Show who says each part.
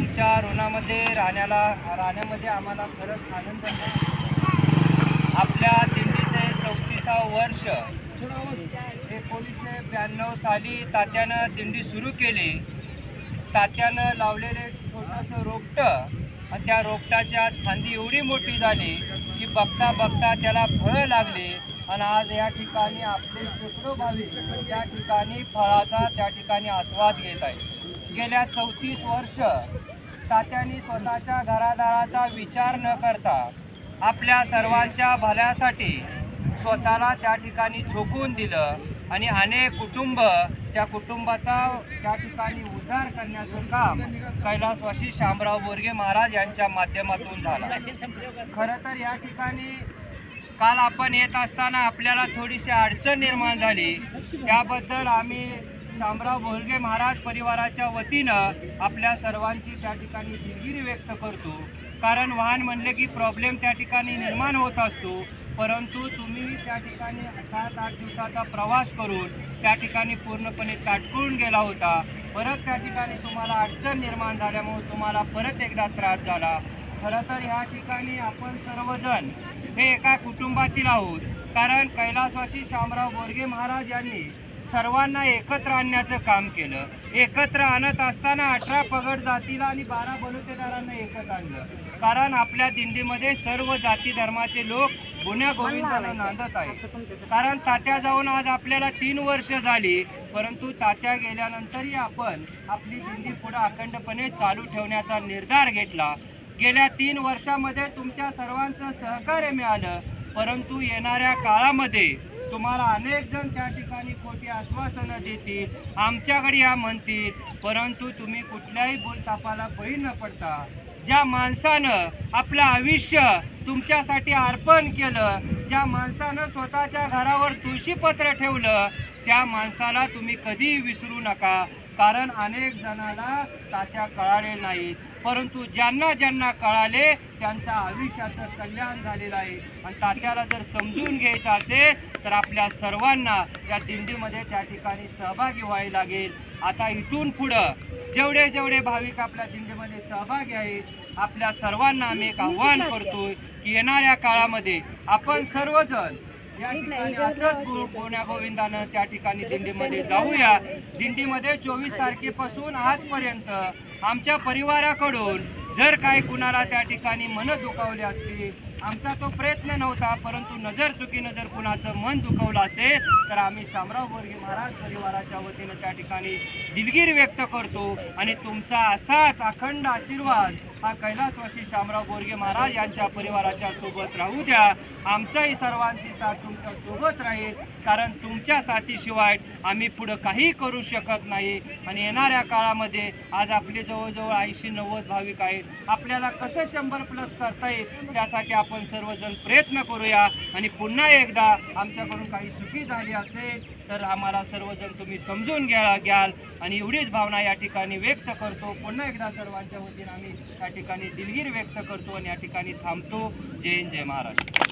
Speaker 1: तुमच्या ऋणामध्ये राहण्यामध्ये आम्हाला खरंच आनंद आहे. आपल्या दिंडीचे 34वे वर्ष 1992 साली तात्यानं दिंडी सुरू केली. तात्यानं लावलेले छोटंसं रोपटं आणि त्या रोपटाची आज फांदी एवढी मोठी झाली की बघता बघता त्याला फळं लागली आणि आज या ठिकाणी आपले शेकडो भाविक या ठिकाणी फळाचा त्या ठिकाणी आस्वाद घेत आहे. गेल्या 34 वर्ष तात्यांनी स्वतःच्या घरादाराचा विचार न करता आपल्या सर्वांच्या भल्यासाठी स्वतःला त्या ठिकाणी झोकून दिलं आणि अनेक कुटुंब त्या कुटुंबाचा त्या ठिकाणी उद्धार करण्याचं काम कैलासवासी शामराव बोरगे महाराज यांच्या माध्यमातून झालं. खरं तर या ठिकाणी काल आपण येत असताना आपल्याला थोडीशी अडचण निर्माण झाली. त्याबद्दल आम्ही शामराव बोरगे महाराज परिवाराच्या वतीनं आपल्या सर्वांची त्या ठिकाणी दिलगिरी व्यक्त करतो. कारण वाहन म्हणले की प्रॉब्लेम त्या ठिकाणी निर्माण होत असतो, परंतु तुम्ही त्या ठिकाणी 7-8 दिवसाचा प्रवास करून त्या ठिकाणी पूर्णपणे ताटकळून गेला होता. परत त्या ठिकाणी तुम्हाला अडचण निर्माण झाल्यामुळे तुम्हाला परत एकदा त्रास झाला. खरं तर ह्या ठिकाणी आपण सर्वजण हे एका कुटुंबातील आहोत. कारण कैलासवासी शामराव बोरगे महाराज यांनी सर्वांना एकत्र आणण्याचं काम केलं. एकत्र आणत असताना 18 पगड जातीला आणि 12 बलुतेदारांना एकत्र आणलं. कारण आपल्या दिंडीमध्ये सर्व जाती धर्माचे लोक गुण्या गोविंदाला नांदत आहेत. कारण तात्या जाऊन आज आपल्याला 3 वर्ष झाली, परंतु तात्या गेल्यानंतरही आपण आपली दिंडी पुढे अखंडपणे चालू ठेवण्याचा निर्धार घेतला. गेल्या 3 वर्षामध्ये तुमच्या सर्वांचं सहकार्य मिळालं, परंतु येणाऱ्या काळामध्ये तुम्हाला अनेक जण त्या ठिकाणी खोटी आश्वासनं देतील, आमच्याकडे या म्हणतील, परंतु तुम्ही कुठल्याही बोलतापाला बळी न पडता ज्या माणसानं आपलं आयुष्य तुमच्यासाठी अर्पण केलं, ज्या माणसानं स्वतःच्या घरावर तुळशीपत्र ठेवलं, त्या माणसाला तुम्ही कधीही विसरू नका. कारण अनेक जणांना तात्या कळाले नाहीत, परंतु ज्यांना ज्यांना कळाले त्यांचं आयुष्याचं कल्याण झालेलं आहे. आणि तात्याला जर समजून घ्यायचं असेल तर आपल्या सर्वांना या दिंडीमध्ये त्या ठिकाणी सहभागी व्हायला लागेल. आता इथून पुढं जेवढे जेवढे भाविक आपल्या दिंडीमध्ये सहभागी आहेत, आपल्या सर्वांना आम्ही एक आव्हान करतोय की येणाऱ्या काळामध्ये आपण सर्वजण या ठिकाणी असंच गुण्या गोविंदानं त्या ठिकाणी दिंडीमध्ये जाऊया. दिंडीमध्ये 24 तारखेपासून आजपर्यंत आमच्या परिवाराकडून जर काही कुणाला त्या ठिकाणी मन दुखावले असतील, आमचा तो प्रयत्न नव्हता, परंतु नजर चुकीनं जर कुणाचं मन दुखवलं असेल तर आम्ही शामराव बोरगे महाराज परिवाराच्या वतीनं त्या ठिकाणी दिलगिरी व्यक्त करतो. आणि तुमचा असाच अखंड आशीर्वाद हा कैलासवासी शामराव बोरगे महाराज यांच्या परिवाराच्या सोबत राहू द्या. आमचाही सर्वांची साथ तुमच्या सोबत राहील, कारण तुमच्या साथीशिवाय आम्ही पुढं काही करू शकत नाही. आणि येणाऱ्या काळामध्ये आज आपले जवळजवळ 80-90 भाविक आहेत. आपल्याला कसं 100+ करता येईल त्यासाठी आपण सर्वजण प्रयत्न करूया. आणि पुन्हा एकदा आमच्याकडून काही चुकी झाली असेल तर आम्हाला सर्वजण तुम्ही समजून घ्याल आणि एवढीच भावना या ठिकाणी व्यक्त करतो. पुन्हा एकदा सर्वांच्या वतीने आम्ही या ठिकाणी दिलगिरी व्यक्त करतो आणि या ठिकाणी थांबतो. जय हिंद, जय महाराष्ट्र.